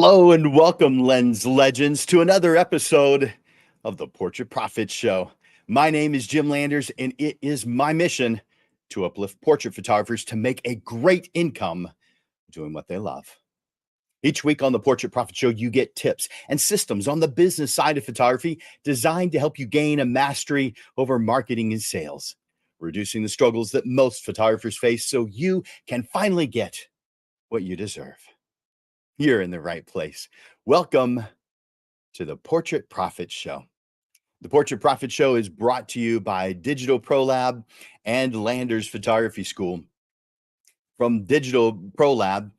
Hello and welcome, Lens Legends, to another episode of the Portrait Profit Show. My name is Jim Landers, and it is my mission to uplift portrait photographers to make a great income doing what they love. Each week on the Portrait Profit Show, you get tips and systems on the business side of photography designed to help you gain a mastery over marketing and sales, reducing the struggles that most photographers face so you can finally get what you deserve. You're in the right place. Welcome to the Portrait Profit Show. The Portrait Profit Show is brought to you by Digital Pro Lab and Landers Photography School. From Digital Pro Lab,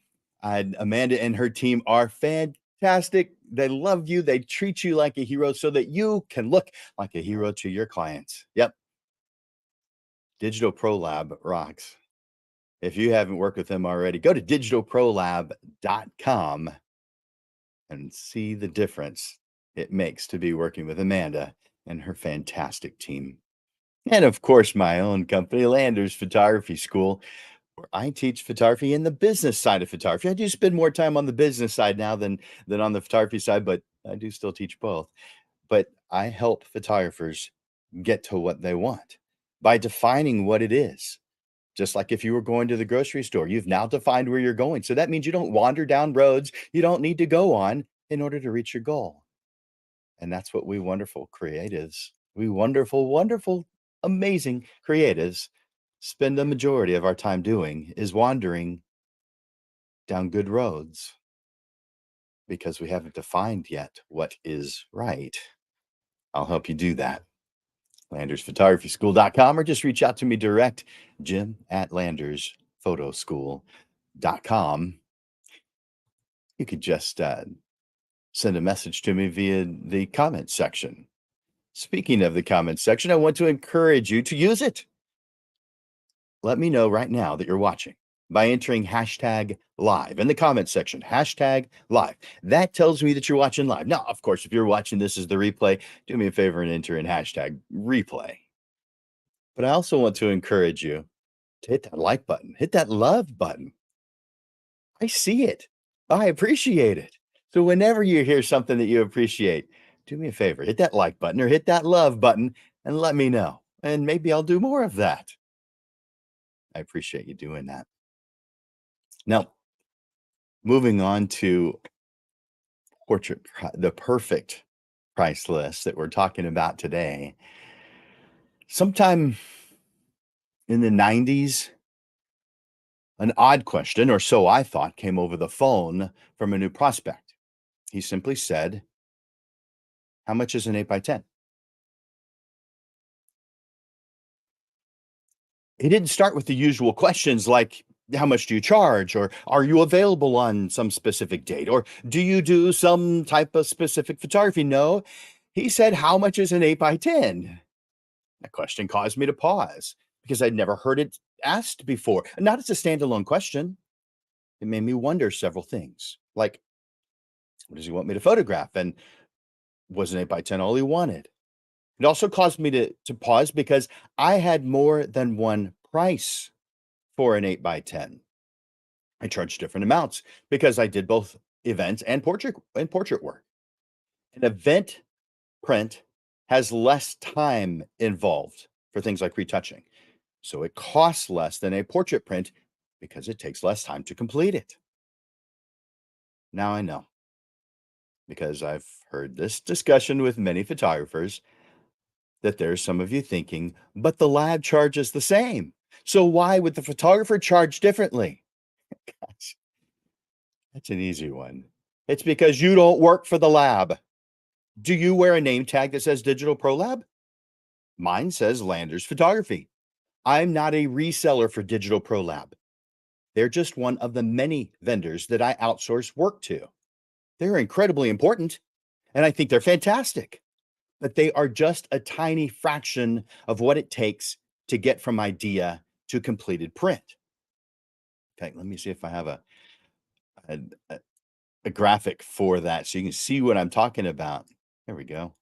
Amanda and her team are fantastic. They love you. They treat you like a hero so that you can look like a hero to your clients. Yep. Digital Pro Lab rocks. If you haven't worked with them already, go to digitalprolab.com and see the difference it makes to be working with Amanda and her fantastic team. And of course, my own company, Landers Photography School, where I teach photography and the business side of photography. I do spend more time on the business side now than on the photography side, but I do still teach both. But I help photographers get to what they want by defining what it is. Just like if you were going to the grocery store, you've now defined where you're going. So that means you don't wander down roads you don't need to go on in order to reach your goal. And that's what we wonderful creatives, we wonderful, amazing creatives spend the majority of our time doing is wandering down good roads because we haven't defined yet what is right. I'll help you do that. LandersPhotographySchool.com or just reach out to me direct, Jim at LandersPhotoschool.com. You could just send a message to me via the comment section. Speaking of the comment section, I want to encourage you to use it. Let me know right now that you're watching by entering hashtag live in the comment section, hashtag live. That tells me that you're watching live. Now, of course, if you're watching this as the replay, do me a favor and enter in hashtag replay. But I also want to encourage you to hit that like button, hit that love button. I see it. I appreciate it. So whenever you hear something that you appreciate, do me a favor, hit that like button or hit that love button and let me know. And maybe I'll do more of that. I appreciate you doing that. Now, moving on to the perfect price list that we're talking about today. Sometime in the 90s, an odd question, or so I thought, came over the phone from a new prospect. He simply said, "How much is an 8x10?" He didn't start with the usual questions like, how much do you charge? Or are you available on some specific date? Or do you do some type of specific photography? No, he said, how much is an 8x10? That question caused me to pause because I'd never heard it asked before. Not as a standalone question. It made me wonder several things like, what does he want me to photograph? And was an 8x10 all he wanted? It also caused me to pause because I had more than one price for an 8x10. I charged different amounts because I did both events and portrait work. An event print has less time involved for things like retouching. So it costs less than a portrait print because it takes less time to complete it. Now I know, because I've heard this discussion with many photographers, that there's some of you thinking, but the lab charges the same. So why would the photographer charge differently? Gosh, that's an easy one. It's because you don't work for the lab. Do you wear a name tag that says Digital Pro Lab? Mine says Landers Photography. I'm not a reseller for Digital Pro Lab. They're just one of the many vendors that I outsource work to. They're incredibly important, and I think they're fantastic, but they are just a tiny fraction of what it takes to get from idea to completed print. In fact, let me see if I have a, a graphic for that so you can see what I'm talking about. There we go.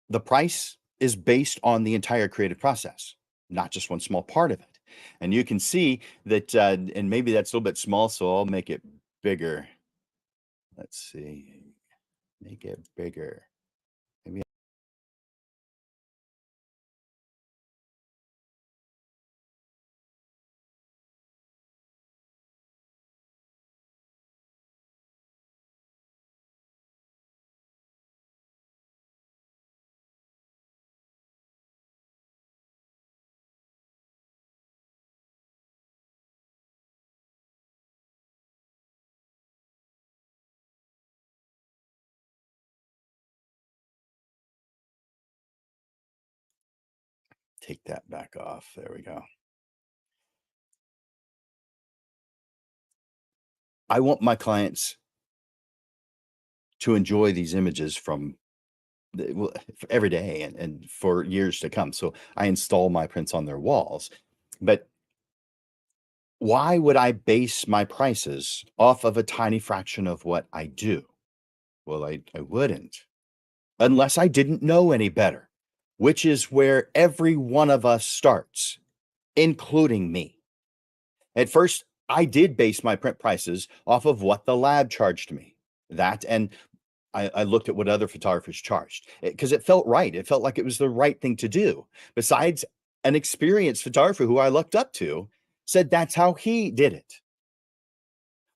The price is based on the entire creative process, not just one small part of it. And you can see that, and maybe that's a little bit small, so I'll make it bigger. Let's see, make it bigger. Maybe take that back off. There we go. I want my clients to enjoy these images from well, every day and for years to come. So I install my prints on their walls. But why would I base my prices off of a tiny fraction of what I do? Well, I wouldn't unless I didn't know any better, which is where every one of us starts, including me. At first, I did base my print prices off of what the lab charged me. That and I looked at what other photographers charged because it felt right. It felt like it was the right thing to do. Besides, an experienced photographer who I looked up to said that's how he did it.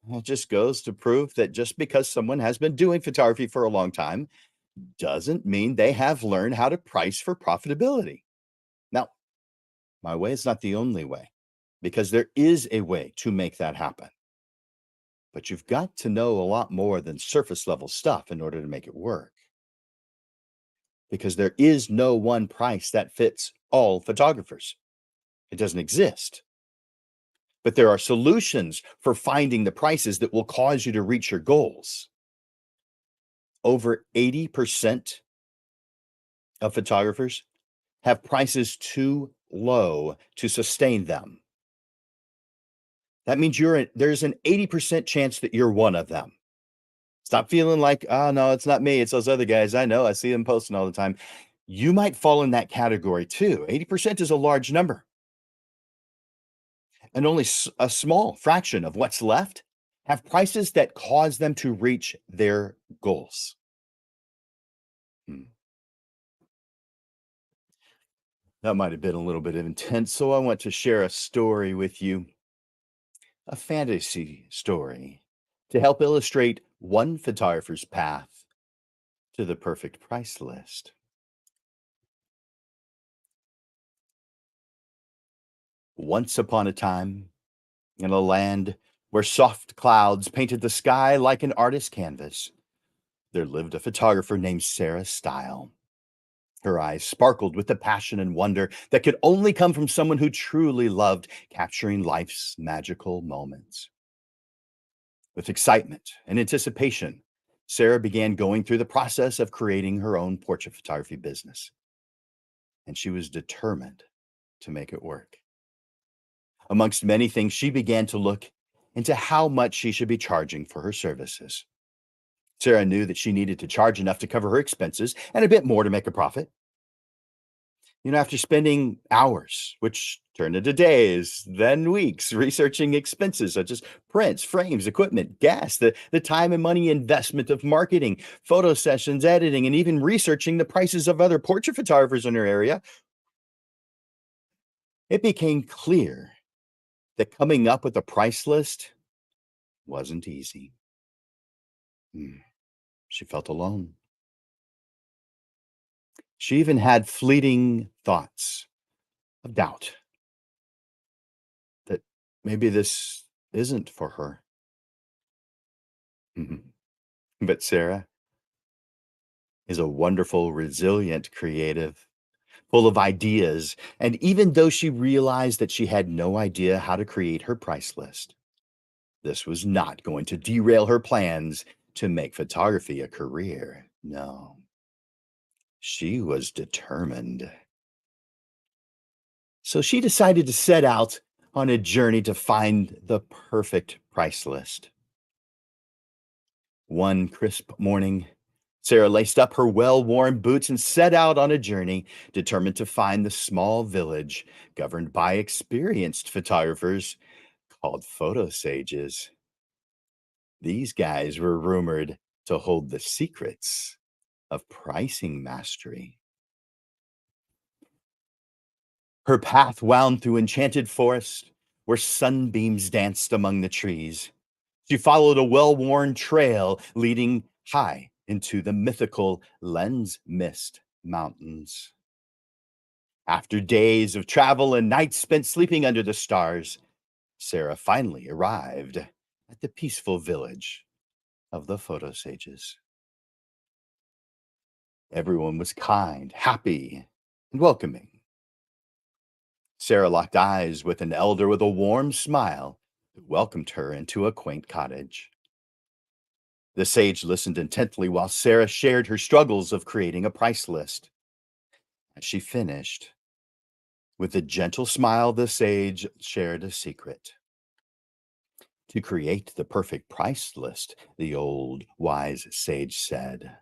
Well, it just goes to prove that just because someone has been doing photography for a long time doesn't mean they have learned how to price for profitability. Now, my way is not the only way because there is a way to make that happen. But you've got to know a lot more than surface level stuff in order to make it work because there is no one price that fits all photographers. It doesn't exist. But there are solutions for finding the prices that will cause you to reach your goals. Over 80% of photographers have prices too low to sustain them. That means there's an 80% chance that you're one of them. Stop feeling like, oh, no, it's not me. It's those other guys. I know. I see them posting all the time. You might fall in that category too. 80% is a large number. And only a small fraction of what's left have prices that cause them to reach their goals. Hmm. That might have been a little bit intense. So I want to share a story with you, a fantasy story, to help illustrate one photographer's path to the perfect price list. Once upon a time, in a land where soft clouds painted the sky like an artist's canvas, there lived a photographer named Sarah Style. Her eyes sparkled with the passion and wonder that could only come from someone who truly loved capturing life's magical moments. With excitement and anticipation, Sarah began going through the process of creating her own portrait photography business, and she was determined to make it work. Amongst many things, she began to look into how much she should be charging for her services. Sarah knew that she needed to charge enough to cover her expenses and a bit more to make a profit. After spending hours, which turned into days, then weeks, researching expenses such as prints, frames, equipment, gas, the time and money investment of marketing, photo sessions, editing, and even researching the prices of other portrait photographers in her area, it became clear that coming up with a price list wasn't easy. Hmm, She felt alone. She even had fleeting thoughts of doubt that maybe this isn't for her. Mhm. But Sarah is a wonderful, resilient creative, full of ideas. And even though she realized that she had no idea how to create her price list, this was not going to derail her plans to make photography a career. No, she was determined. So she decided to set out on a journey to find the perfect price list. One crisp morning, Sarah laced up her well worn boots and set out on a journey, determined to find the small village governed by experienced photographers called photo sages. These guys were rumored to hold the secrets of pricing mastery. Her path wound through enchanted forest where sunbeams danced among the trees. She followed a well worn trail leading high into the mythical Lens Mist Mountains. After days of travel and nights spent sleeping under the stars, Sarah finally arrived at the peaceful village of the photo sages. Everyone was kind, happy, and welcoming. Sarah locked eyes with an elder with a warm smile who welcomed her into a quaint cottage. The sage listened intently while Sarah shared her struggles of creating a price list. As she finished, with a gentle smile, the sage shared a secret. To create the perfect price list, the old wise sage said,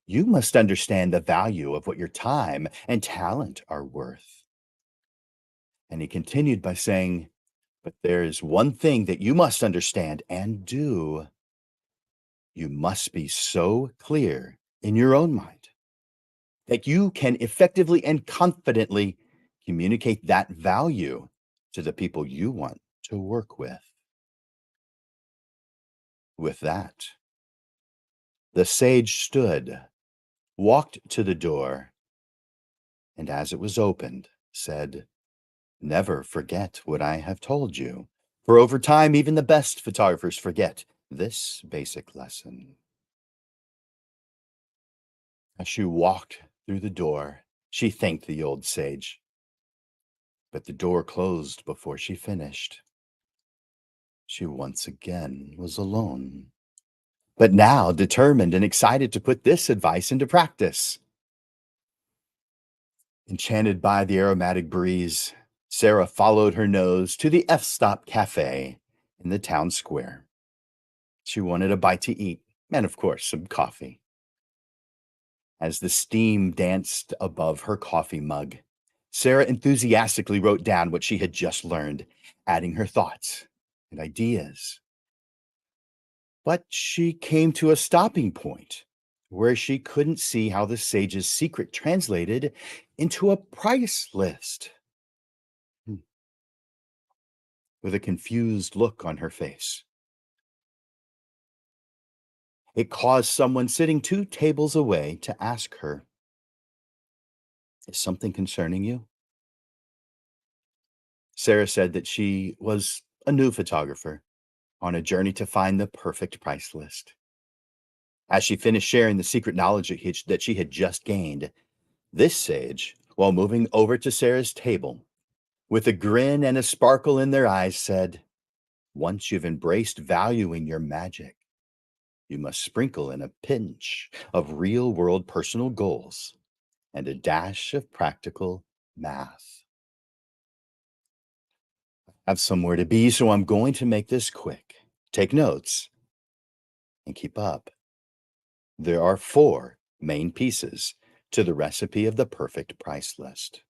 you must understand the value of what your time and talent are worth. And he continued by saying, but there is one thing that you must understand and do. You must be so clear in your own mind that you can effectively and confidently communicate that value to the people you want to work with. With that, the sage stood, walked to the door, and as it was opened, said, never forget what I have told you, for over time, even the best photographers forget this basic lesson. As she walked through the door, she thanked the old sage, but the door closed before she finished. She once again was alone, but now determined and excited to put this advice into practice. Enchanted by the aromatic breeze, Sarah followed her nose to the F Stop Cafe in the town square. She wanted a bite to eat and, of course, some coffee. As the steam danced above her coffee mug, Sarah enthusiastically wrote down what she had just learned, adding her thoughts and ideas. But she came to a stopping point where she couldn't see how the sage's secret translated into a price list. Hmm. With a confused look on her face, it caused someone sitting 2 tables away to ask her, is something concerning you? Sarah said that she was a new photographer on a journey to find the perfect price list. As she finished sharing the secret knowledge that she had just gained, this sage, while moving over to Sarah's table, with a grin and a sparkle in their eyes, said, once you've embraced valuing your magic, you must sprinkle in a pinch of real world personal goals and a dash of practical math. I have somewhere to be, so I'm going to make this quick. Take notes and keep up. There are 4 main pieces to the recipe of the perfect price list.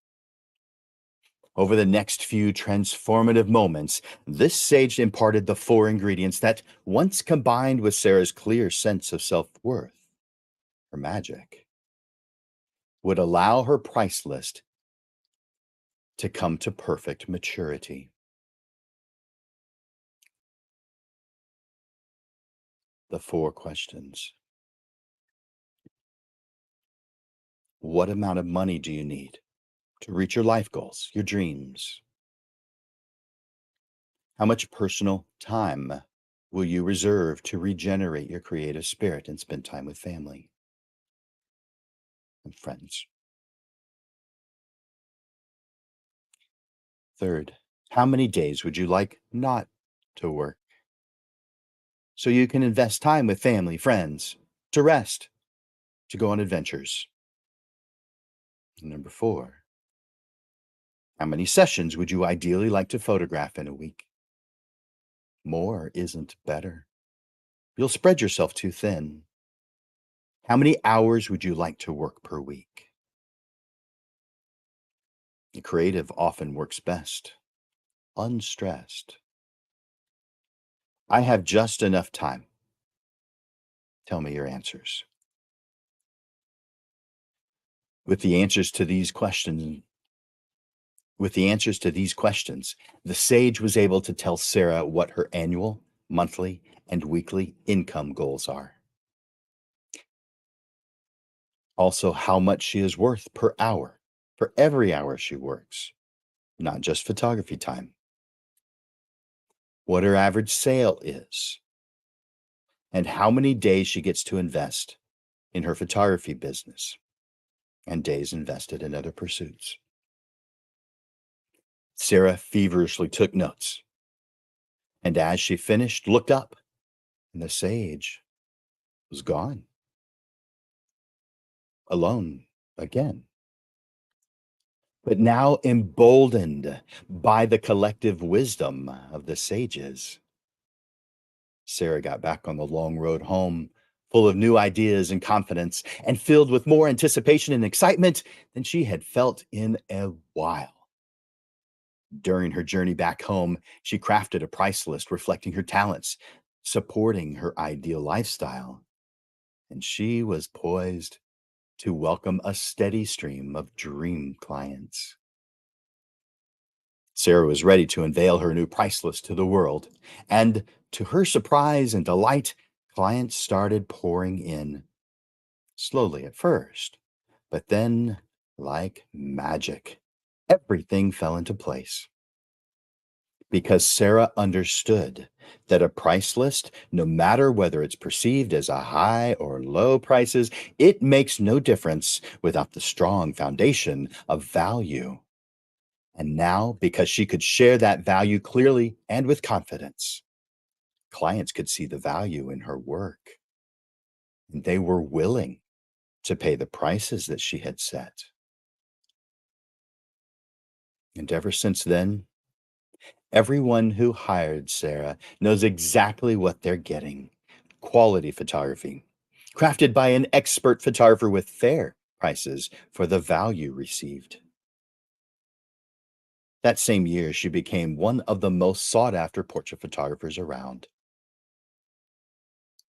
Over the next few transformative moments, this sage imparted the 4 ingredients that, once combined with Sarah's clear sense of self worth, her magic, would allow her price list to come to perfect maturity. The 4 questions. What amount of money do you need to reach your life goals, your dreams? How much personal time will you reserve to regenerate your creative spirit and spend time with family and friends? Third, how many days would you like not to work so you can invest time with family, friends, to rest, to go on adventures? And number 4, how many sessions would you ideally like to photograph in a week? More isn't better. You'll spread yourself too thin. How many hours would you like to work per week? The creative often works best, unstressed. I have just enough time. Tell me your answers. With the answers to these questions, with the answers to these questions, the sage was able to tell Sarah what her annual, monthly, and weekly income goals are. Also, how much she is worth per hour for every hour she works, not just photography time. What her average sale is, and how many days she gets to invest in her photography business and days invested in other pursuits. Sarah feverishly took notes, and as she finished, looked up, and the sage was gone, alone again. But now emboldened by the collective wisdom of the sages, Sarah got back on the long road home, full of new ideas and confidence, and filled with more anticipation and excitement than she had felt in a while. During her journey back home, she crafted a price list reflecting her talents, supporting her ideal lifestyle, and she was poised to welcome a steady stream of dream clients. Sarah was ready to unveil her new price list to the world, and to her surprise and delight, clients started pouring in, slowly at first, but then, like magic, everything fell into place. Because Sarah understood that a price list, no matter whether it's perceived as a high or low prices, it makes no difference without the strong foundation of value. And now, because she could share that value clearly and with confidence, clients could see the value in her work, and they were willing to pay the prices that she had set. And ever since then, everyone who hired Sarah knows exactly what they're getting: quality photography, crafted by an expert photographer with fair prices for the value received. That same year, she became one of the most sought after portrait photographers around.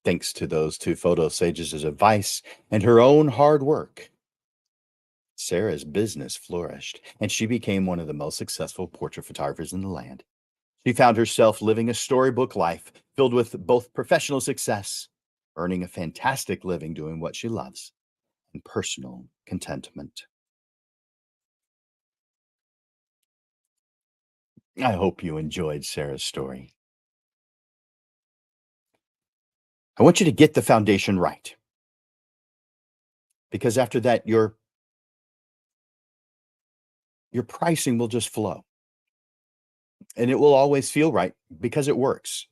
Thanks to those two photo sages' advice and her own hard work, Sarah's business flourished, and she became one of the most successful portrait photographers in the land. She found herself living a storybook life filled with both professional success, earning a fantastic living doing what she loves, and personal contentment. I hope you enjoyed Sarah's story. I want you to get the foundation right, because after that your pricing will just flow, and it will always feel right because it works,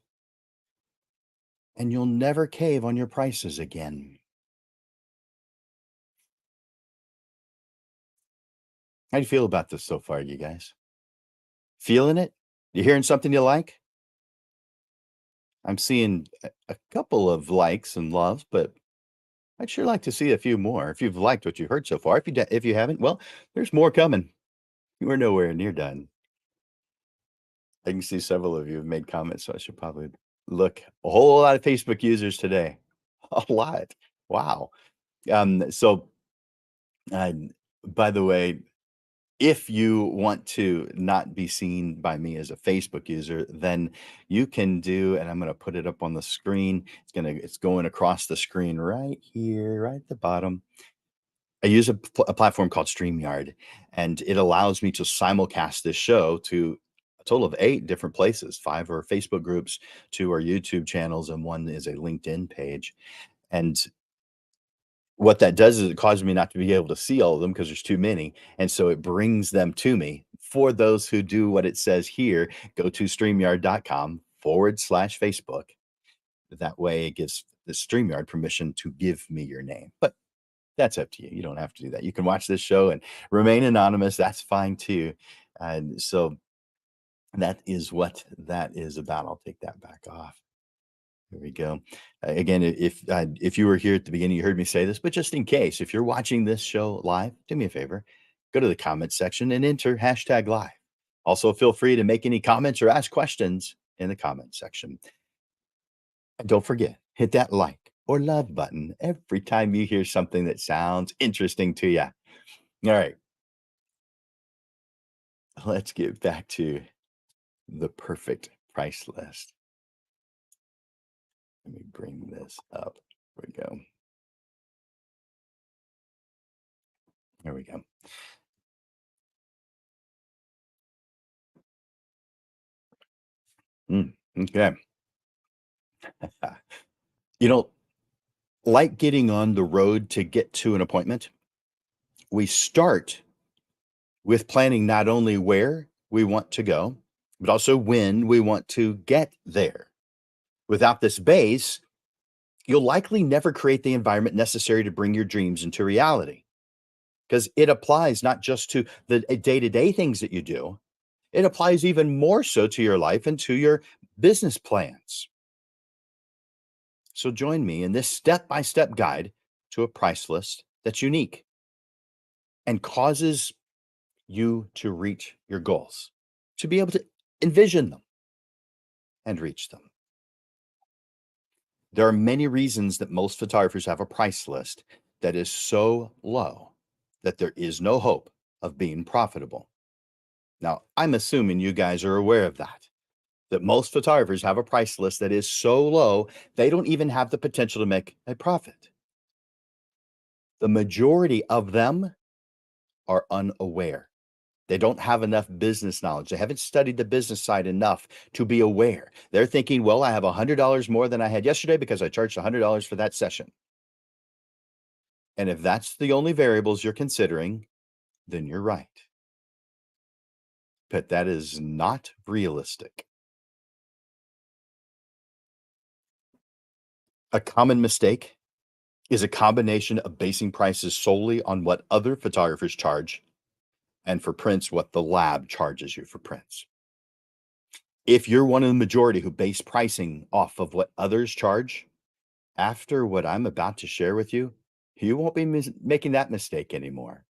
and you'll never cave on your prices again. How do you feel about this so far, you guys? Feeling it? You hearing something you like? I'm seeing a couple of likes and loves, but I'd sure like to see a few more. If you've liked what you've heard so far, if you haven't, well, there's more coming. We're nowhere near done. I can see several of you have made comments, so I should probably look. A whole lot of Facebook users today. A lot. Wow. So, uh, by the way, if you want to not be seen by me as a Facebook user, then you can do, and I'm going to put it up on the screen. It's going across the screen right here, right at the bottom. I use a platform called StreamYard, and it allows me to simulcast this show to a total of 8 different places. 5 are Facebook groups, 2 are YouTube channels, and 1 is a LinkedIn page. And what that does is it causes me not to be able to see all of them because there's too many, and so it brings them to me. For those who do what it says here, go to streamyard.com/Facebook. That way, it gives the StreamYard permission to give me your name. But that's up to you. You don't have to do that. You can watch this show and remain anonymous. That's fine too. And so that is what that is about. I'll take that back off. There we go. Again, if you were here at the beginning, you heard me say this, but just in case, if you're watching this show live, do me a favor, go to the comments section and enter hashtag live. Also, feel free to make any comments or ask questions in the comment section. And don't forget, hit that like or love button every time you hear something that sounds interesting to you. All right, let's get back to the perfect price list. Let me bring this up. There we go. There we go. Okay. You know, like getting on the road to get to an appointment, we start with planning not only where we want to go, but also when we want to get there. Without this base, you'll likely never create the environment necessary to bring your dreams into reality because it applies not just to the day to day things that you do, it applies even more so to your life and to your business plans. So join me in this step by step guide to a price list that's unique and causes you to reach your goals, to be able to envision them and reach them. There are many reasons that most photographers have a price list that is so low that there is no hope of being profitable. Now, I'm assuming you guys are aware of that most photographers have a price list that is so low, they don't even have the potential to make a profit. The majority of them are unaware. They don't have enough business knowledge. They haven't studied the business side enough to be aware. They're thinking, well, I have $100 more than I had yesterday because I charged $100 for that session. And if that's the only variables you're considering, then you're right. But that is not realistic. A common mistake is a combination of basing prices solely on what other photographers charge and for prints, what the lab charges you for prints. If you're one of the majority who base pricing off of what others charge, after what I'm about to share with you, you won't be making that mistake anymore.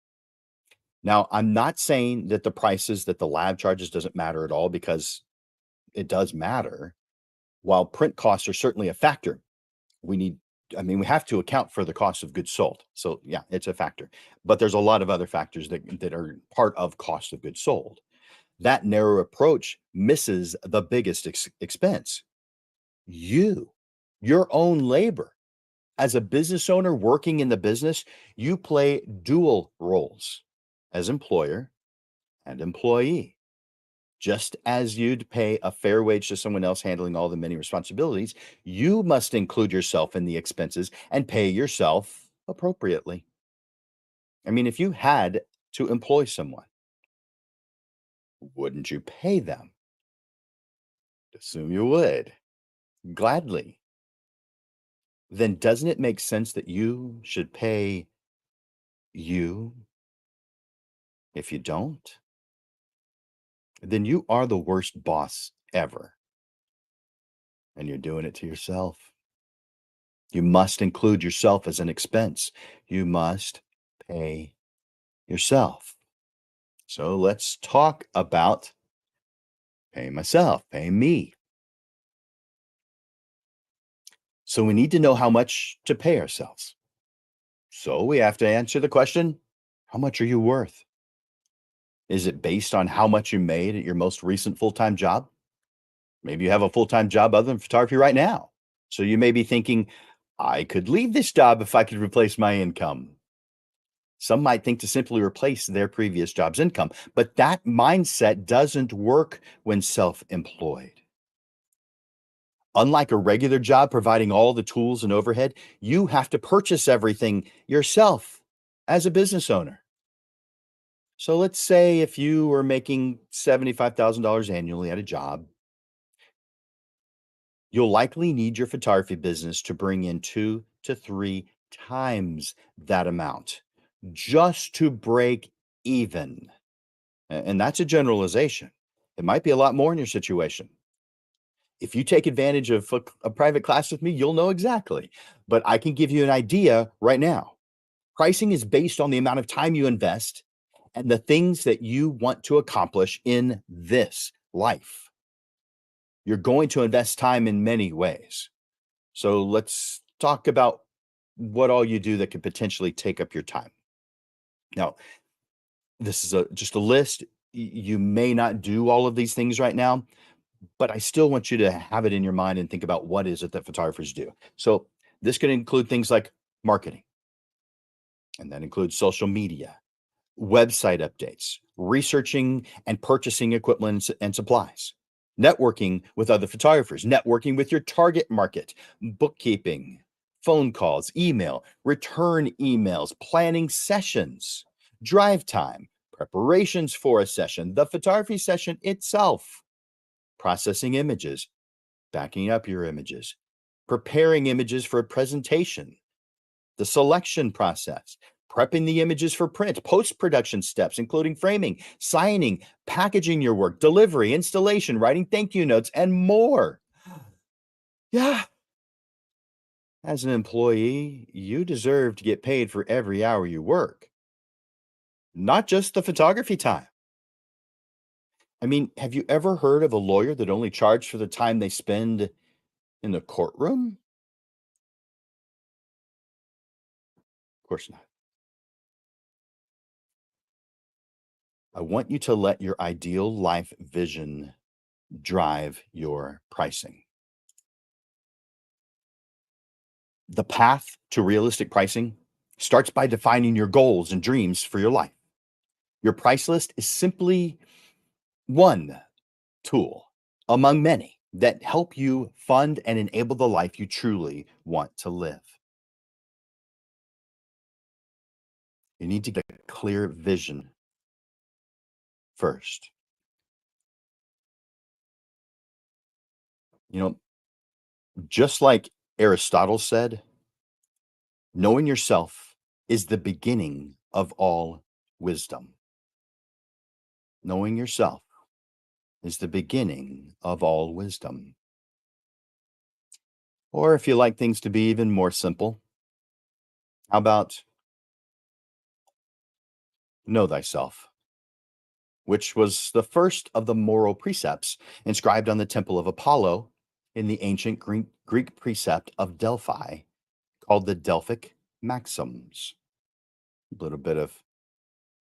Now, I'm not saying that the prices that the lab charges doesn't matter at all because it does matter. While print costs are certainly a factor, we need, I mean, we have to account for the cost of goods sold. So yeah, it's a factor. But there's a lot of other factors that are part of cost of goods sold. That narrow approach misses the biggest expense. You, your own labor. As a business owner working in the business, you play dual roles as employer and employee. Just as you'd pay a fair wage to someone else handling all the many responsibilities, you must include yourself in the expenses and pay yourself appropriately. I mean, if you had to employ someone, wouldn't you pay them? Assume you would, gladly. Then doesn't it make sense that you should pay you? If you don't, then you are the worst boss ever, and you're doing it to yourself. You must include yourself as an expense. You must pay yourself. So let's talk about paying myself, paying me. So we need to know how much to pay ourselves. So we have to answer the question, how much are you worth? Is it based on how much you made at your most recent full-time job? Maybe you have a full-time job other than photography right now. So you may be thinking, I could leave this job if I could replace my income. Some might think to simply replace their previous job's income, but that mindset doesn't work when self employed. Unlike a regular job providing all the tools and overhead, you have to purchase everything yourself as a business owner. So let's say if you were making $75,000 annually at a job, you'll likely need your photography business to bring in 2 to 3 times that amount just to break even. And that's a generalization. It might be a lot more in your situation. If you take advantage of a private class with me, you'll know exactly. But I can give you an idea right now. Pricing is based on the amount of time you invest and the things that you want to accomplish in this life. You're going to invest time in many ways. So let's talk about what all you do that could potentially take up your time. Now, this is just a list. You may not do all of these things right now, but I still want you to have it in your mind and think about what is it that photographers do. So this could include things like marketing, and that includes social media, website updates, researching and purchasing equipment and supplies, networking with other photographers, networking with your target market, bookkeeping, phone calls, email, return emails, planning sessions, drive time, preparations for a session, the photography session itself, processing images, backing up your images, preparing images for a presentation, the selection process, prepping the images for print, post-production steps, including framing, signing, packaging your work, delivery, installation, writing thank you notes, and more. Yeah. As an employee, you deserve to get paid for every hour you work, not just the photography time. I mean, have you ever heard of a lawyer that only charged for the time they spend in the courtroom? Of course not. I want you to let your ideal life vision drive your pricing. The path to realistic pricing starts by defining your goals and dreams for your life. Your price list is simply one tool among many that help you fund and enable the life you truly want to live. You need to get a clear vision first. You know, just like Aristotle said, knowing yourself is the beginning of all wisdom. Knowing yourself is the beginning of all wisdom. Or if you like things to be even more simple, how about know thyself, which was the first of the moral precepts inscribed on the temple of Apollo in the ancient Greek precept of Delphi called the Delphic Maxims. A little bit of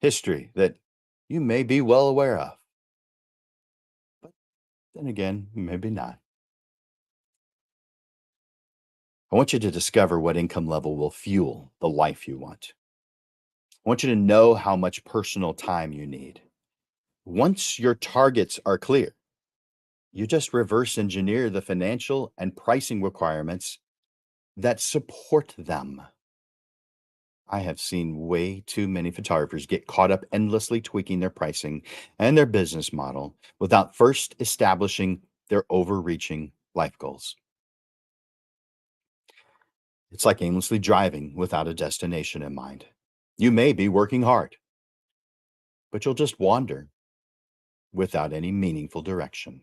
history that you may be well aware of, but then again, maybe not. I want you to discover what income level will fuel the life you want. I want you to know how much personal time you need. Once your targets are clear, you just reverse engineer the financial and pricing requirements that support them. I have seen way too many photographers get caught up endlessly tweaking their pricing and their business model without first establishing their overreaching life goals. It's like aimlessly driving without a destination in mind. You may be working hard, but you'll just wander without any meaningful direction.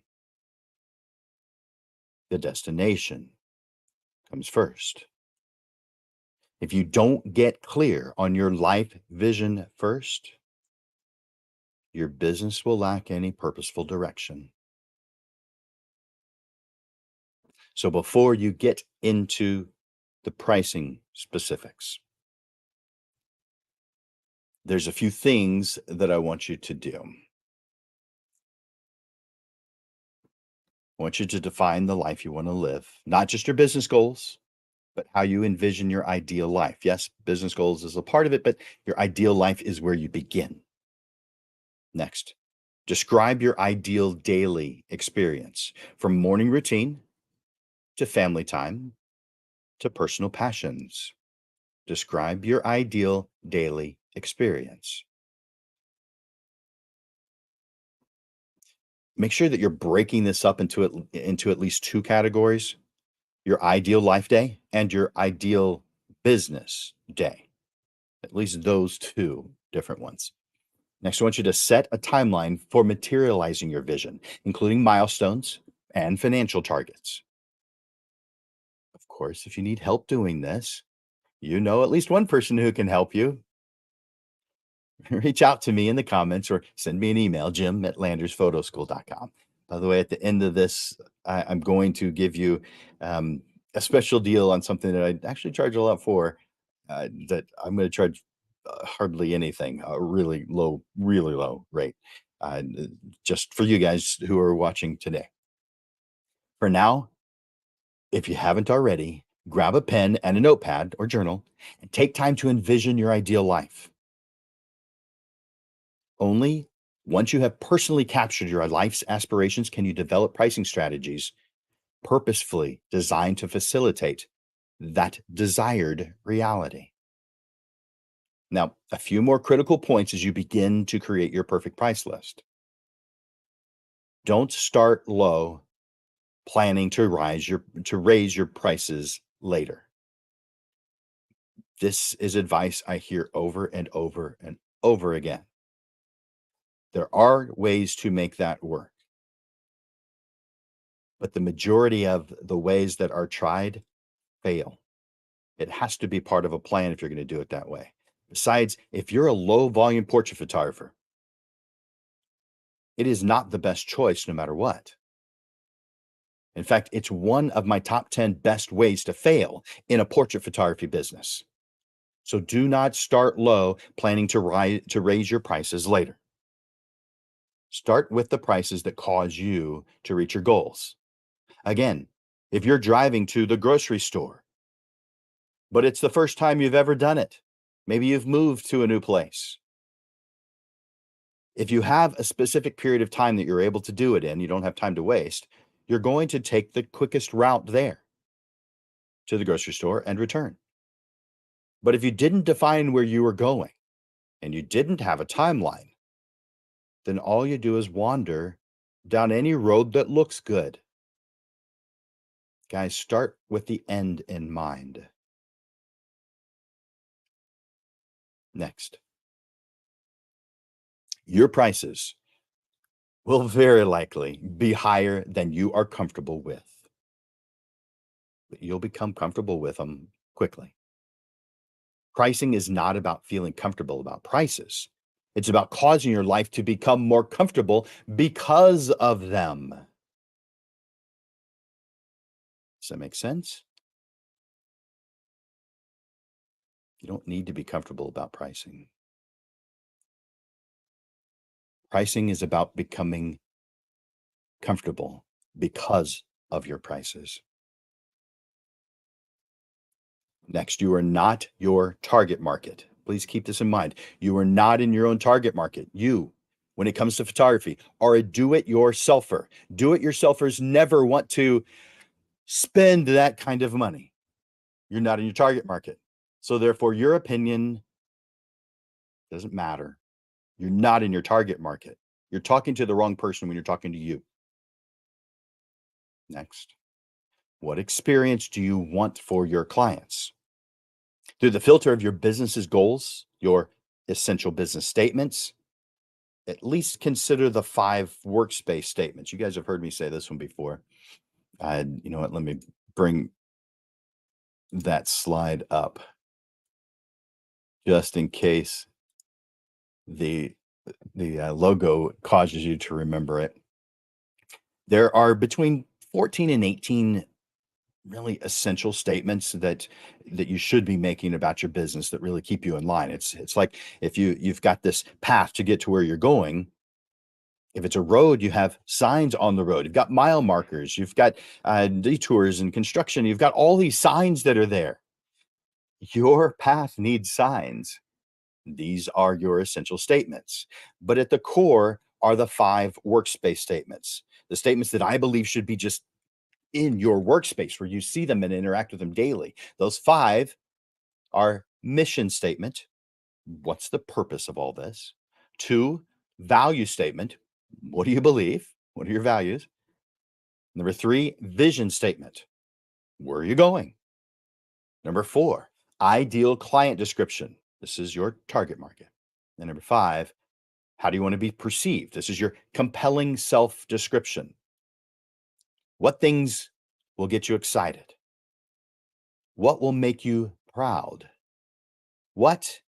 The destination comes first. If you don't get clear on your life vision first, your business will lack any purposeful direction. So before you get into the pricing specifics, there's a few things that I want you to do. I want you to define the life you want to live, not just your business goals, but how you envision your ideal life. Yes, business goals is a part of it, but your ideal life is where you begin. Next, describe your ideal daily experience from morning routine to family time to personal passions. Describe your ideal daily experience. Make sure that you're breaking this up into at least two categories: your ideal life day and your ideal business day. At least those two different ones. Next, I want you to set a timeline for materializing your vision, including milestones and financial targets. Of course, if you need help doing this, you know at least one person who can help you. Reach out to me in the comments or send me an email, jim@landersphotoschool.com. By the way, at the end of this, I'm going to give you um, a special deal on something that I actually charge a lot for, that I'm going to charge hardly anything, a really low rate, just for you guys who are watching today. For now, if you haven't already, grab a pen and a notepad or journal and take time to envision your ideal life. Only once you have personally captured your life's aspirations can you develop pricing strategies purposefully designed to facilitate that desired reality. Now, a few more critical points as you begin to create your perfect price list. Don't start low, planning to raise your prices later. This is advice I hear over and over and over again. There are ways to make that work, but the majority of the ways that are tried fail. It has to be part of a plan if you're going to do it that way. Besides, if you're a low volume portrait photographer, it is not the best choice no matter what. In fact, it's one of my top 10 best ways to fail in a portrait photography business. So do not start low, planning to raise your prices later. Start with the prices that cause you to reach your goals. Again, if you're driving to the grocery store, but it's the first time you've ever done it, maybe you've moved to a new place. If you have a specific period of time that you're able to do it in, you don't have time to waste, you're going to take the quickest route there to the grocery store and return. But if you didn't define where you were going and you didn't have a timeline, then all you do is wander down any road that looks good. Guys, start with the end in mind. Next, your prices will very likely be higher than you are comfortable with, but you'll become comfortable with them quickly. Pricing is not about feeling comfortable about prices. It's about causing your life to become more comfortable because of them. Does that make sense? You don't need to be comfortable about pricing. Pricing is about becoming comfortable because of your prices. Next, you are not your target market. Please keep this in mind. You are not in your own target market. You, when it comes to photography, are a do-it-yourselfer. Do-it-yourselfers never want to spend that kind of money. You're not in your target market. So therefore, your opinion doesn't matter. You're not in your target market. You're talking to the wrong person when you're talking to you. Next, what experience do you want for your clients? Through the filter of your business's goals, your essential business statements, at least consider the 5 workspace statements. You guys have heard me say this one before. You know what? Let me bring that slide up just in case the logo causes you to remember it. There are between 14 and 18 really essential statements that you should be making about your business that really keep you in line. It's like if you've got this path to get to where you're going. If it's a road, you have signs on the road. You've got mile markers. You've got detours and construction. You've got all these signs that are there. Your path needs signs. These are your essential statements. But at the core are the 5 workspace statements, the statements that I believe should be just in your workspace where you see them and interact with them daily. Those 5 are mission statement. What's the purpose of all this? 2, value statement. What do you believe? What are your values? Number 3, vision statement. Where are you going? Number 4, ideal client description. This is your target market. And number 5, how do you want to be perceived? This is your compelling self description. What things will get you excited? What will make you proud? What,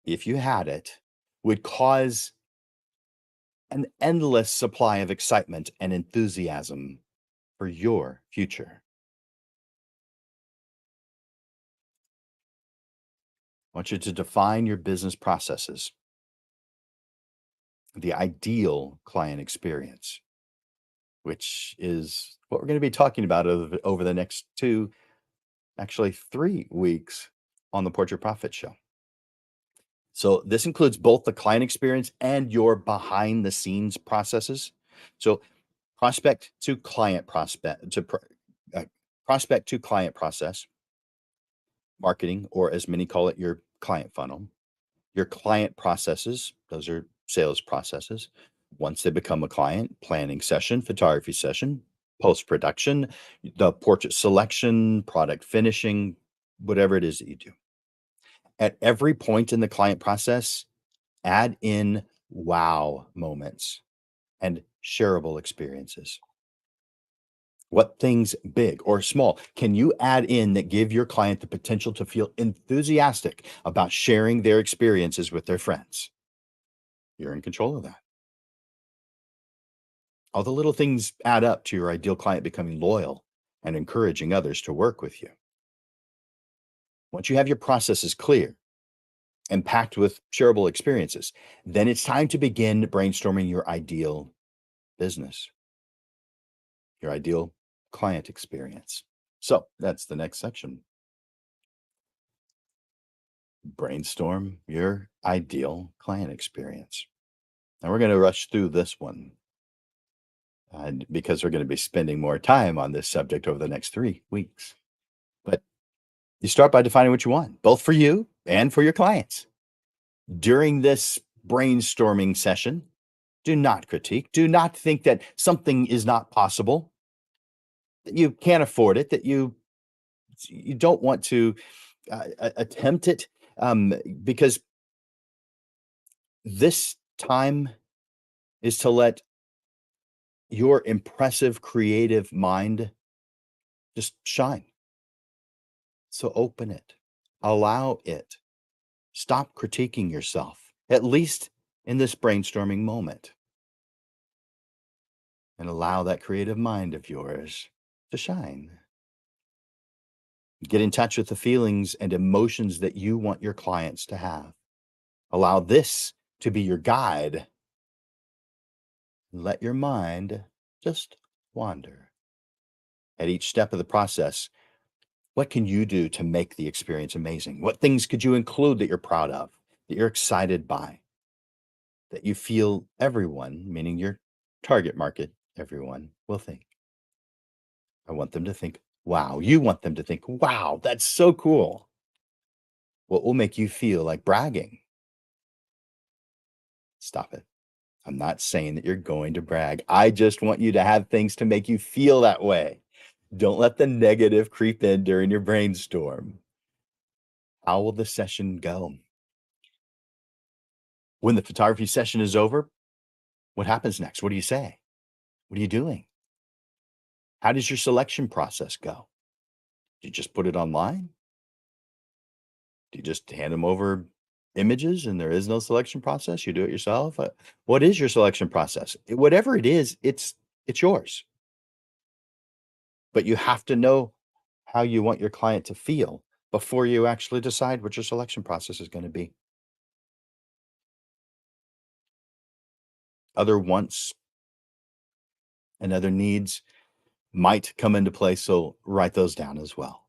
if you had it, would cause an endless supply of excitement and enthusiasm for your future? I want you to define your business processes, the ideal client experience, which is what we're going to be talking about over the next two, actually 3 weeks on the Portrait Profit Show. So this includes both the client experience and your behind the scenes processes. So prospect to client uh, prospect to client process, marketing, or as many call it, your client funnel, your client processes, those are sales processes. Once they become a client, planning session, photography session, post production, the portrait selection, product finishing, whatever it is that you do. At every point in the client process, add in wow moments and shareable experiences. What things, big or small, can you add in that give your client the potential to feel enthusiastic about sharing their experiences with their friends? You're in control of that. All the little things add up to your ideal client becoming loyal and encouraging others to work with you. Once you have your processes clear and packed with shareable experiences, then it's time to begin brainstorming your ideal business, your ideal client experience. So that's the next section. Brainstorm your ideal client experience. Now we're going to rush through this one because we're going to be spending more time on this subject over the next 3 weeks. But you start by defining what you want, both for you and for your clients. During this brainstorming session, do not critique. Do not think that something is not possible, that you can't afford it, that you don't want to attempt it, because this time is to let your impressive creative mind just shine. So open it, allow it. Stop critiquing yourself, at least in this brainstorming moment, and allow that creative mind of yours to shine. Get in touch with the feelings and emotions that you want your clients to have. Allow this to be your guide. Let your mind just wander. At each step of the process, what can you do to make the experience amazing? What things could you include that you're proud of, that you're excited by, that you feel everyone, meaning your target market, everyone will think? I want them to think, wow. You want them to think, wow, that's so cool. What will make you feel like bragging? Stop it. I'm not saying that you're going to brag. I just want you to have things to make you feel that way. Don't let the negative creep in during your brainstorm. How will the session go? When the photography session is over, what happens next? What do you say? What are you doing? How does your selection process go? Do you just put it online? Do you just hand them over images and there is no selection process? You do it yourself? What is your selection process? Whatever it is, it's yours. But you have to know how you want your client to feel before you actually decide what your selection process is going to be. Other wants and other needs might come into play, so write those down as well.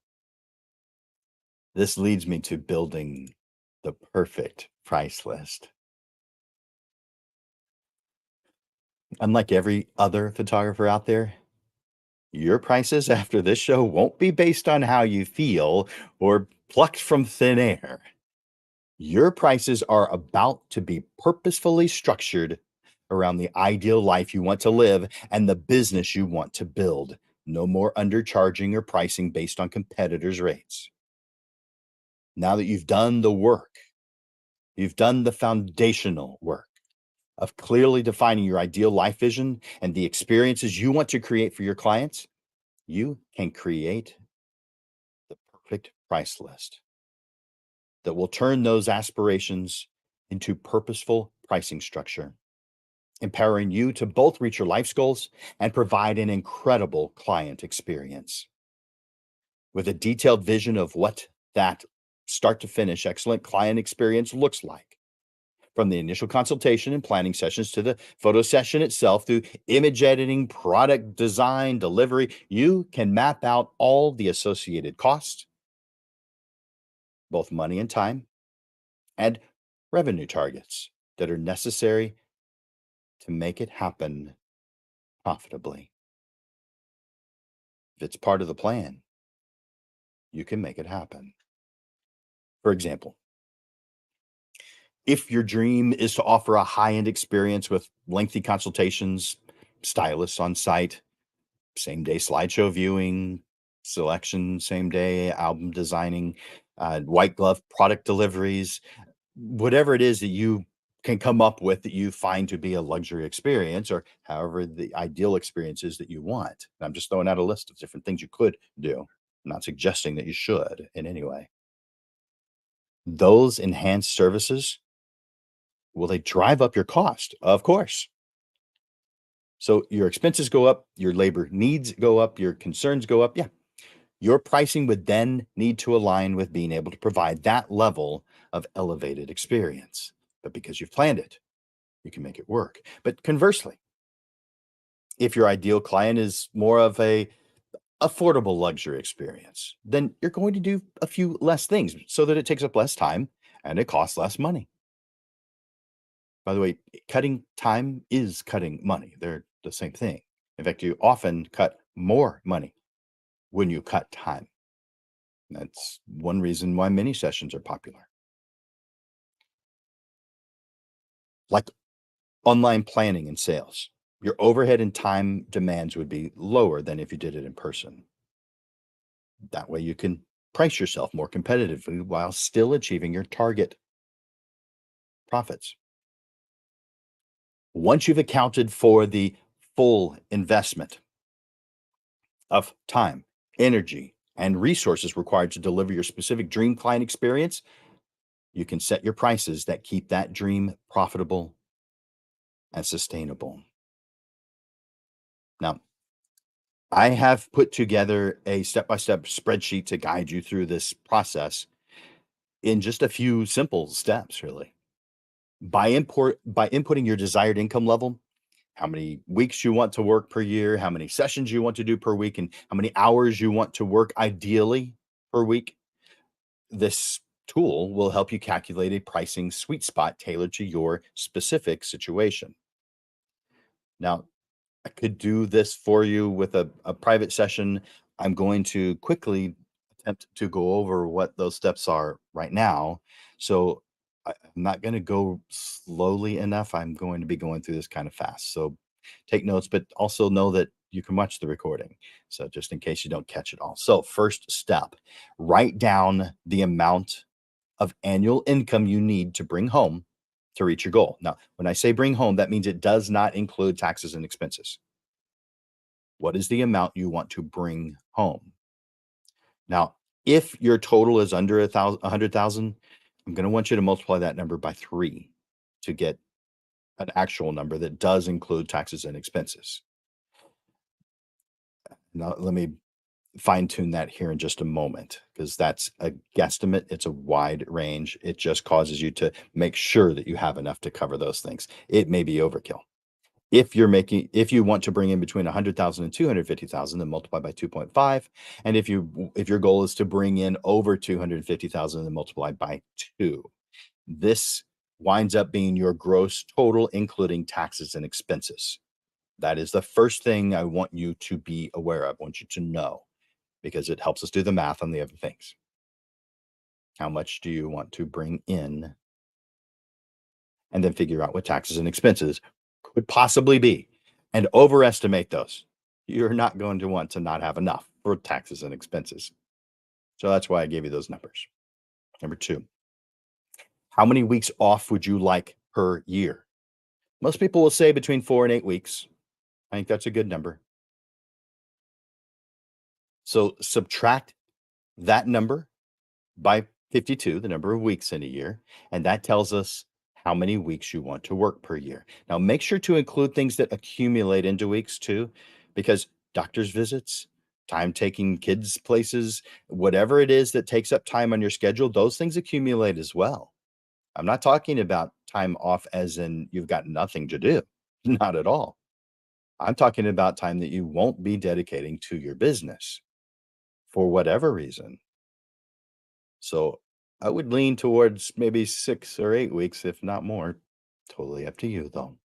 This leads me to building the perfect price list. Unlike every other photographer out there, your prices after this show won't be based on how you feel or plucked from thin air. Your prices are about to be purposefully structured around the ideal life you want to live and the business you want to build. No more undercharging or pricing based on competitors' rates. Now that you've done the work, you've done the foundational work of clearly defining your ideal life vision and the experiences you want to create for your clients, you can create the perfect price list that will turn those aspirations into purposeful pricing structure, empowering you to both reach your life's goals and provide an incredible client experience. With a detailed vision of what that start to finish excellent client experience looks like, from the initial consultation and planning sessions to the photo session itself, through image editing, product design, delivery, you can map out all the associated costs, both money and time, and revenue targets that are necessary to make it happen profitably. If it's part of the plan, you can make it happen. For example, if your dream is to offer a high end experience with lengthy consultations, stylists on site, same day slideshow viewing, selection, same day album designing, white glove product deliveries, whatever it is that you can come up with that you find to be a luxury experience, or however the ideal experience is that you want. I'm just throwing out a list of different things you could do. I'm not suggesting that you should in any way. Those enhanced services, will they drive up your cost? Of course. So your expenses go up, your labor needs go up, your concerns go up. Yeah. Your pricing would then need to align with being able to provide that level of elevated experience. But because you've planned it, you can make it work. But conversely, if your ideal client is more of a affordable luxury experience, then you're going to do a few less things so that it takes up less time and it costs less money. By the way, cutting time is cutting money. They're the same thing. In fact, you often cut more money when you cut time. That's one reason why mini sessions are popular. Like online planning and sales, your overhead and time demands would be lower than if you did it in person. That way, you can price yourself more competitively while still achieving your target profits. Once you've accounted for the full investment of time, energy, and resources required to deliver your specific dream client experience, you can set your prices that keep that dream profitable and sustainable. Now, I have put together a step by step spreadsheet to guide you through this process in just a few simple steps, really. By inputting your desired income level, how many weeks you want to work per year, how many sessions you want to do per week, and how many hours you want to work ideally per week, this tool will help you calculate a pricing sweet spot tailored to your specific situation. Now, I could do this for you with a private session. I'm going to quickly attempt to go over what those steps are right now. So I'm not going to go slowly enough. I'm going to be going through this kind of fast. So take notes, but also know that you can watch the recording. So just in case you don't catch it all. So, first step, write down the amount of annual income you need to bring home to reach your goal. Now, when I say bring home, that means it does not include taxes and expenses. What is the amount you want to bring home? Now, if your total is under 100,000, I'm going to want you to multiply that number by 3 to get an actual number that does include taxes and expenses. Now, let me fine tune that here in just a moment, because that's a guesstimate. It's a wide range. It just causes you to make sure that you have enough to cover those things. It may be overkill. If you want to bring in between 100,000 and 250,000, then multiply by 2.5. And if your goal is to bring in over 250,000, then multiply by 2. This winds up being your gross total, including taxes and expenses. That is the first thing I want you to be aware of. I want you to know, because it helps us do the math on the other things. How much do you want to bring in? And then figure out what taxes and expenses could possibly be and overestimate those. You're not going to want to not have enough for taxes and expenses. So that's why I gave you those numbers. Number two, how many weeks off would you like per year? Most people will say between 4 and 8 weeks. I think that's a good number. So subtract that number by 52, the number of weeks in a year, and that tells us how many weeks you want to work per year. Now, make sure to include things that accumulate into weeks too, because doctor's visits, time taking kids places, whatever it is that takes up time on your schedule, those things accumulate as well. I'm not talking about time off as in you've got nothing to do. Not at all. I'm talking about time that you won't be dedicating to your business for whatever reason. So I would lean towards maybe 6 or 8 weeks, if not more. Totally up to you, though.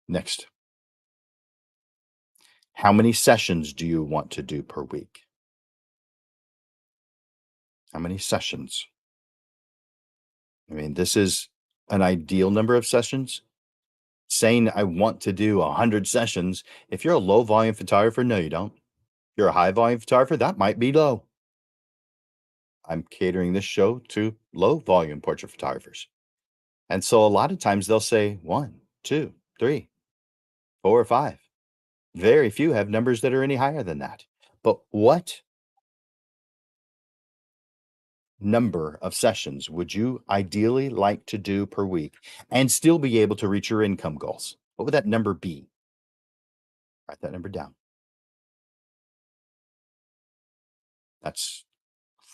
Next, how many sessions do you want to do per week? How many sessions? I mean, this is an ideal number of sessions. Saying I want to do 100 sessions, if you're a low volume photographer, no, you don't. If you're a high volume photographer, that might be low. I'm catering this show to low volume portrait photographers. And so a lot of times they'll say one, two, three, four, or five. Very few have numbers that are any higher than that. But what number of sessions would you ideally like to do per week and still be able to reach your income goals? What would that number be? Write that number down. That's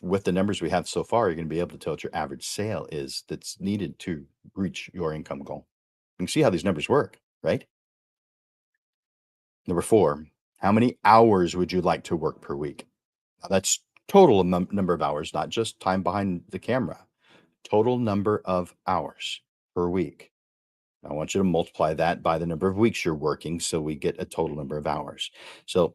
with the numbers we have so far, you're going to be able to tell what your average sale is that's needed to reach your income goal. You can see how these numbers work, right? Number four, how many hours would you like to work per week? Now, that's total number of hours, not just time behind the camera. Total number of hours per week. I want you to multiply that by the number of weeks you're working so we get a total number of hours. So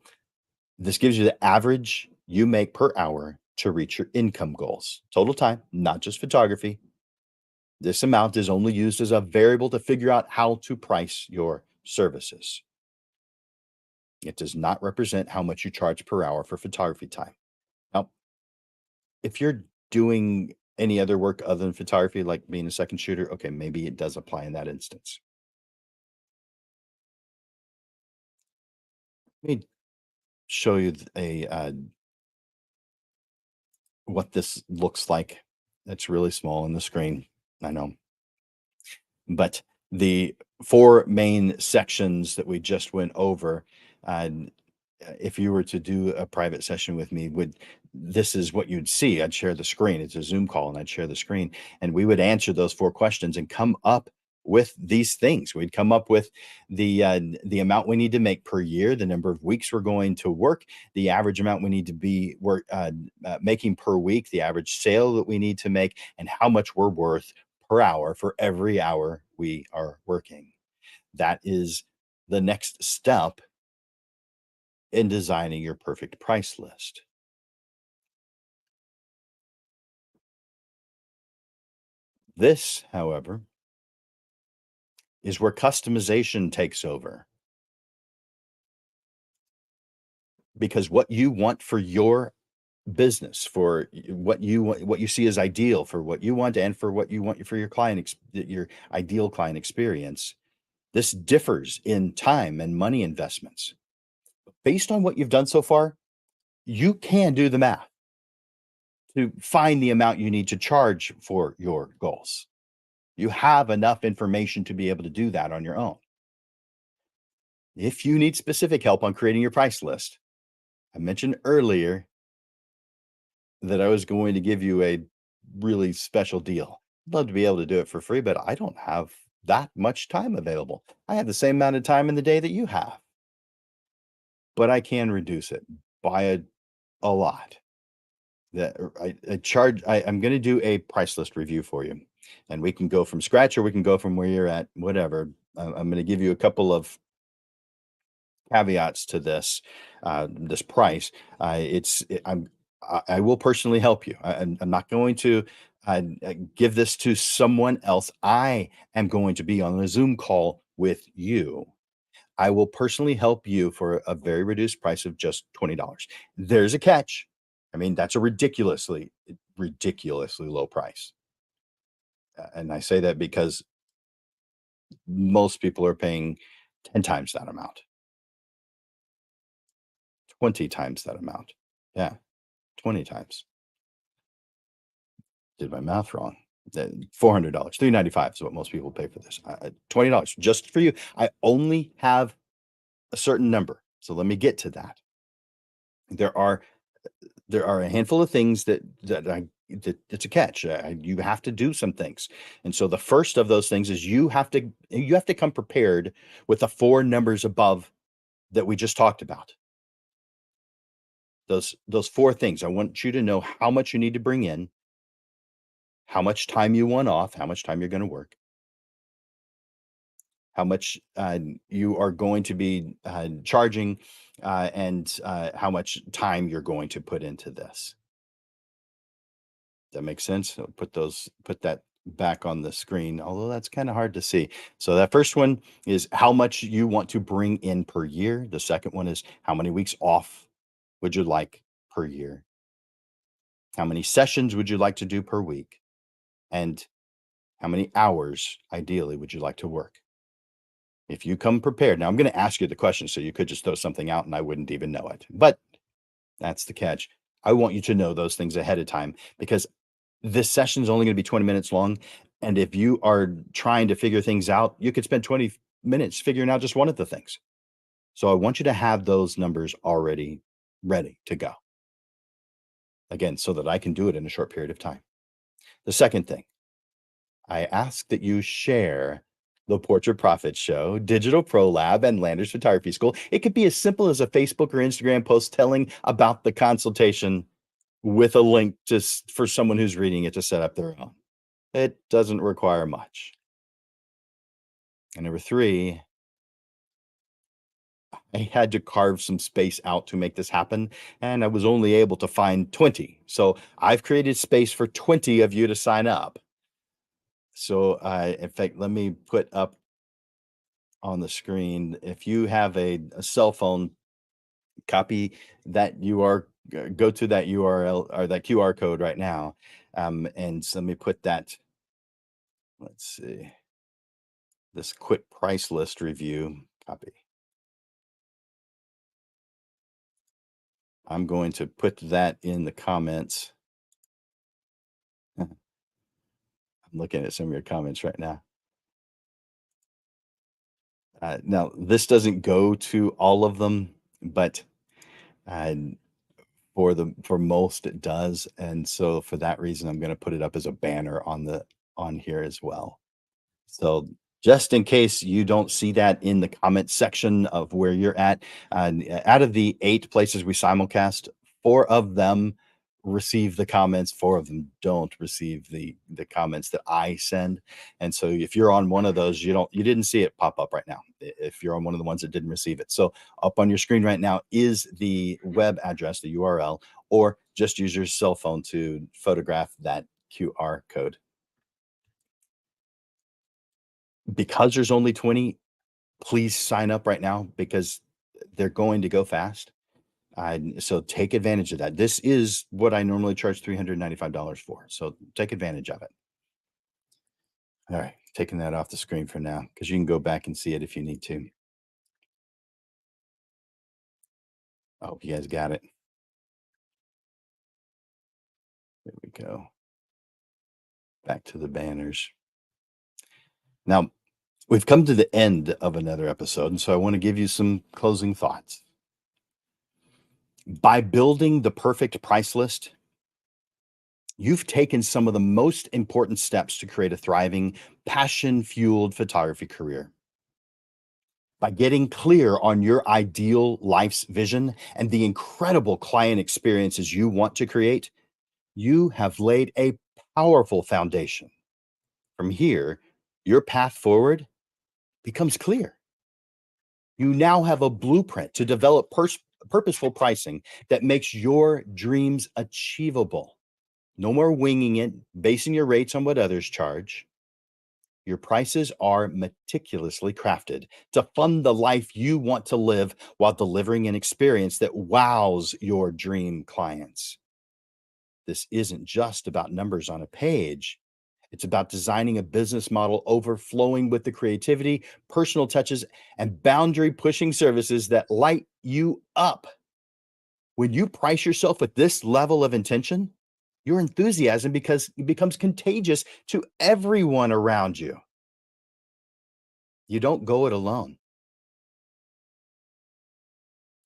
this gives you the average you make per hour to reach your income goals. Total time, not just photography. This amount is only used as a variable to figure out how to price your services. It does not represent how much you charge per hour for photography time. Now, if you're doing any other work other than photography, like being a second shooter, okay, maybe it does apply in that instance. Let me show you what this looks like. It's really small on the screen. I know. But the 4 main sections that we just went over, and if you were to do a private session with me, would this is what you'd see. I'd share the screen. It's a Zoom call, and I'd share the screen, and we would answer those 4 questions and come up with these things. We'd come up with the amount we need to make per year, the number of weeks we're going to work, the average amount we need to be making per week, the average sale that we need to make, and how much we're worth per hour for every hour we are working. That is the next step in designing your perfect price list. This, however, is where customization takes over because what you want for your business, for what you want, what you see as ideal for what you want and for what you want for your your ideal client experience, this differs in time and money investments. Based on what you've done so far, you can do the math to find the amount you need to charge for your goals. You have enough information to be able to do that on your own. If you need specific help on creating your price list, I mentioned earlier that I was going to give you a really special deal. I'd love to be able to do it for free, but I don't have that much time available. I have the same amount of time in the day that you have, but I can reduce it by a lot. That I charge I'm gonna do a price list review for you, and we can go from scratch or we can go from where you're at, whatever. I'm gonna give you a couple of caveats to this price. I will personally help you. I'm not going to give this to someone else. I am going to be on a Zoom call with you. I will personally help you for a very reduced price of just $20. There's a catch. I mean, that's a ridiculously low price. And I say that because most people are paying 10 times that amount. 20 times that amount. Yeah, 20 times. Did my math wrong. $400, 395 is what most people pay for this. $20 just for you. I only have a certain number. So let me get to that. There are there are a handful of things that it's a catch. You have to do some things. And so the first of those things is you have to come prepared with the four numbers above that we just talked about. Those four things. I want you to know how much you need to bring in, how much time you want off, how much time you're going to work, how much you are going to be charging, and how much time you're going to put into this. That makes sense. So put that back on the screen, although that's kind of hard to see. So that first one is how much you want to bring in per year. The second one is how many weeks off would you like per year? How many sessions would you like to do per week? And how many hours ideally would you like to work? If you come prepared, now I'm going to ask you the question, so you could just throw something out and I wouldn't even know it. But that's the catch. I want you to know those things ahead of time because this session is only going to be 20 minutes long. And if you are trying to figure things out, you could spend 20 minutes figuring out just one of the things. So I want you to have those numbers already ready to go. Again, so that I can do it in a short period of time. The second thing, I ask that you share the Portrait Profit Show, Digital Pro Lab, and Landers Photography School. It could be as simple as a Facebook or Instagram post telling about the consultation with a link just for someone who's reading it to set up their own. It doesn't require much. And number three, I had to carve some space out to make this happen, and I was only able to find 20. So I've created space for 20 of you to sign up. So, in fact, let me put up on the screen. If you have a cell phone, copy that go to that URL or that QR code right now. And so let me put that, let's see, this quick price list review, copy. I'm going to put that in the comments. I'm looking at some of your comments right now. Now, this doesn't go to all of them, but uh, for most it does, and so for that reason, I'm going to put it up as a banner on here as well. So just in case you don't see that in the comment section of where you're at, out of the 8 places we simulcast, 4 of them receive the comments, 4 of them don't receive the comments that I send. And so if you're on one of those, you didn't see it pop up right now. If you're on one of the ones that didn't receive it. So up on your screen right now is the web address, the URL, or just use your cell phone to photograph that QR code. Because there's only 20, please sign up right now because they're going to go fast. So take advantage of that. This is what I normally charge $395 for. So take advantage of it. All right, taking that off the screen for now because you can go back and see it if you need to. Oh, you guys got it. There we go. Back to the banners. Now, we've come to the end of another episode, and so I want to give you some closing thoughts. By building the perfect price list, you've taken some of the most important steps to create a thriving, passion fueled photography career. By getting clear on your ideal life's vision and the incredible client experiences you want to create, you have laid a powerful foundation. From here, your path forward becomes clear. You now have a blueprint to develop purposeful pricing that makes your dreams achievable. No more winging it, basing your rates on what others charge. Your prices are meticulously crafted to fund the life you want to live while delivering an experience that wows your dream clients. This isn't just about numbers on a page. It's about designing a business model overflowing with the creativity, personal touches, and boundary pushing services that light you up. When you price yourself with this level of intention, your enthusiasm because it becomes contagious to everyone around you. You don't go it alone.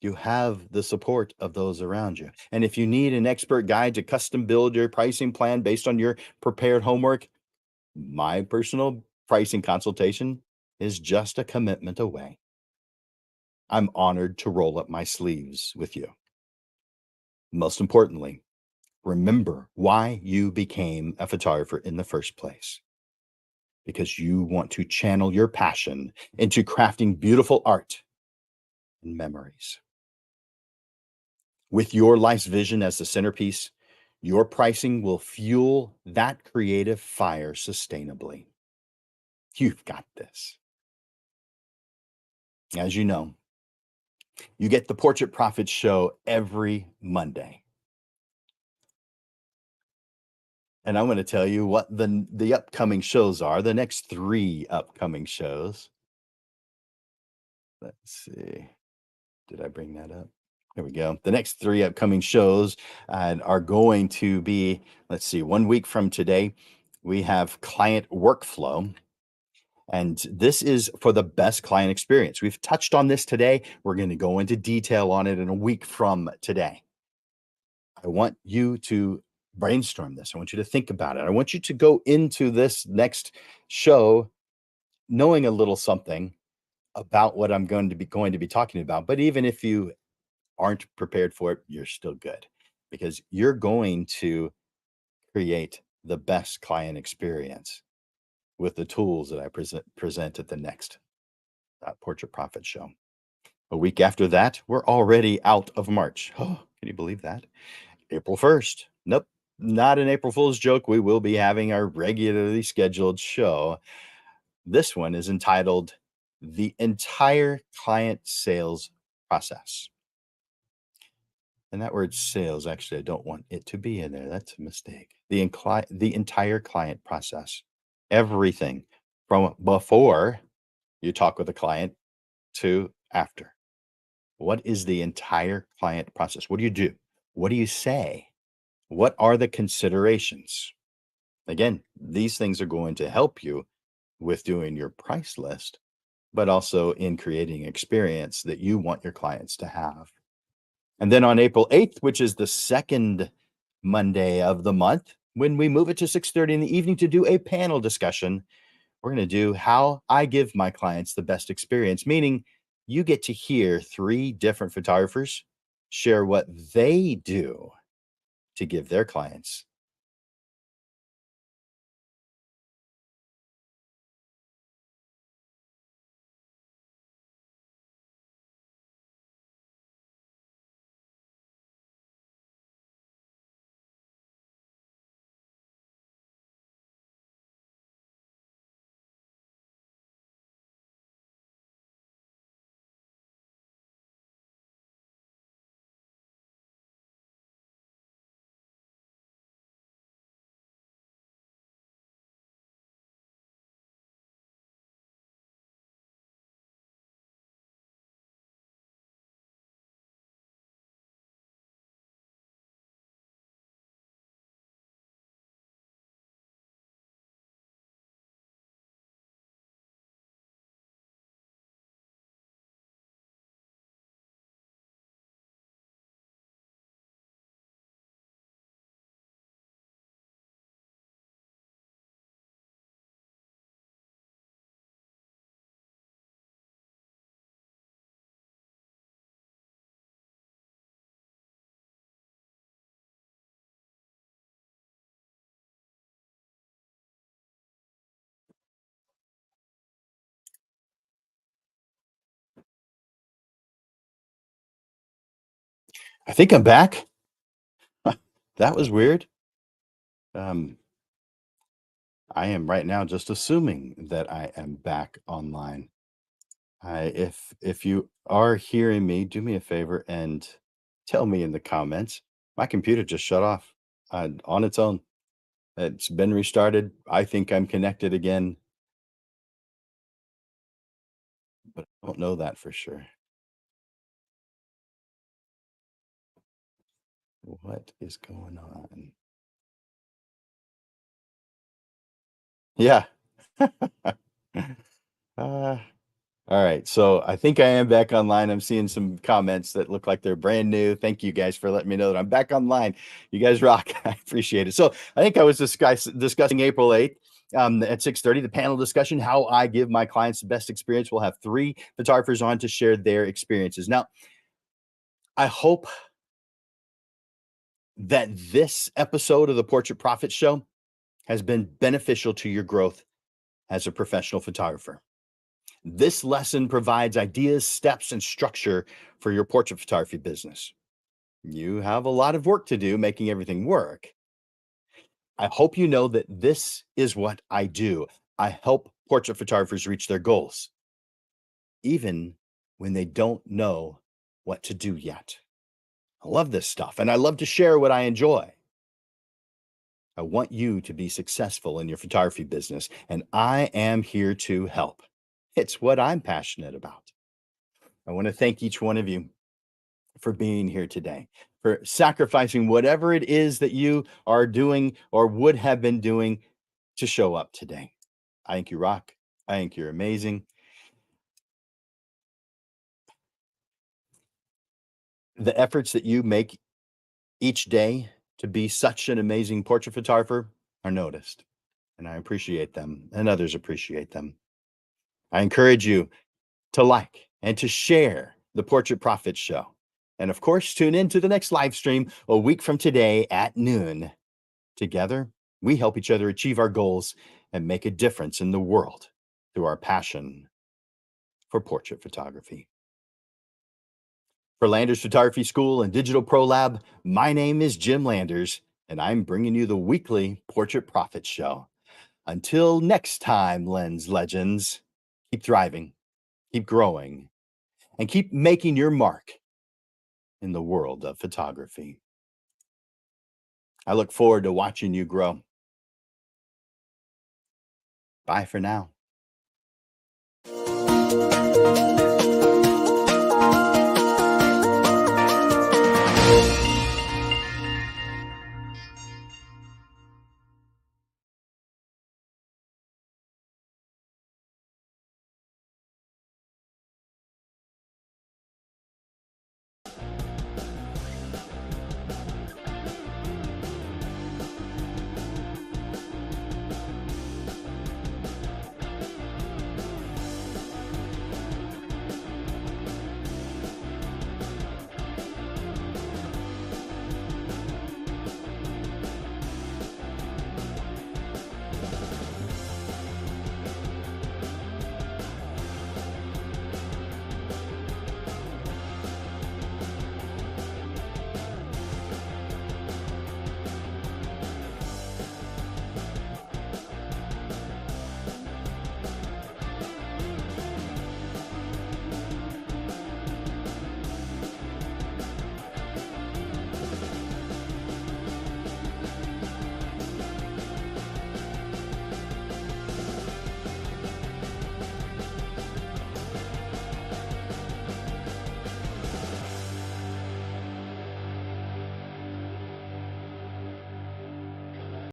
You have the support of those around you. And if you need an expert guide to custom build your pricing plan based on your prepared homework, my personal pricing consultation is just a commitment away. I'm honored to roll up my sleeves with you. Most importantly, remember why you became a photographer in the first place, because you want to channel your passion into crafting beautiful art and memories. With your life's vision as the centerpiece, your pricing will fuel that creative fire sustainably. You've got this. As you know, you get the Portrait Profits show every Monday. And I'm going to tell you what the upcoming shows are, the next 3 upcoming shows. Let's see. Did I bring that up? There we go. The next 3 upcoming shows are going to be, let's see, 1 week from today, we have client workflow. And this is for the best client experience. We've touched on this today. We're going to go into detail on it in a week from today. I want you to brainstorm this. I want you to think about it. I want you to go into this next show knowing a little something about what I'm going to be talking about. But even if you aren't prepared for it, you're still good because you're going to create the best client experience with the tools that I present at the next Portrait Profit show. A week after that, we're already out of March. Oh, can you believe that? April 1st. Nope, not an April Fool's joke. We will be having our regularly scheduled show. This one is entitled The Entire Client Sales Process. And that word sales, actually, I don't want it to be in there. That's a mistake. The entire client process. Everything from before you talk with a client to after. What is the entire client process? What do you do? What do you say? What are the considerations? Again, these things are going to help you with doing your price list, but also in creating experience that you want your clients to have. And then on April 8th, which is the second Monday of the month, when we move it to 6:30 in the evening to do a panel discussion, we're going to do how I give my clients the best experience, meaning you get to hear 3 different photographers share what they do to give their clients. I think I'm back. That was weird. Um, I am right now just assuming that I am back online. If you are hearing me, do me a favor and tell me in the comments. My computer just shut off on its own. It's been restarted. I think I'm connected again, but I don't know that for sure. What is going on? Yeah. Uh, all right. So I think I am back online. I'm seeing some comments that look like they're brand new. Thank you guys for letting me know that I'm back online. You guys rock. I appreciate it. So I think I was discussing April 8th at 6:30, the panel discussion, how I give my clients the best experience. We'll have three photographers on to share their experiences. Now, I hope that this episode of the Portrait Profit Show has been beneficial to your growth as a professional photographer. This lesson provides ideas, steps, and structure for your portrait photography business. You have a lot of work to do making everything work. I hope you know that this is what I do. I help portrait photographers reach their goals, even when they don't know what to do yet. I love this stuff and I love to share what I enjoy. I want you to be successful in your photography business, and I am here to help. It's what I'm passionate about. I want to thank each one of you for being here today, for sacrificing whatever it is that you are doing or would have been doing to show up today. I think you rock. I think you're amazing. The efforts that you make each day to be such an amazing portrait photographer are noticed, and I appreciate them, and others appreciate them. I encourage you to like and to share the Portrait Profit Show. And of course, tune in to the next live stream a week from today at noon. Together, we help each other achieve our goals and make a difference in the world through our passion for portrait photography. For Landers Photography School and Digital Pro Lab, my name is Jim Landers, and I'm bringing you the weekly Portrait Profit Show. Until next time, Lens Legends, keep thriving, keep growing, and keep making your mark in the world of photography. I look forward to watching you grow. Bye for now.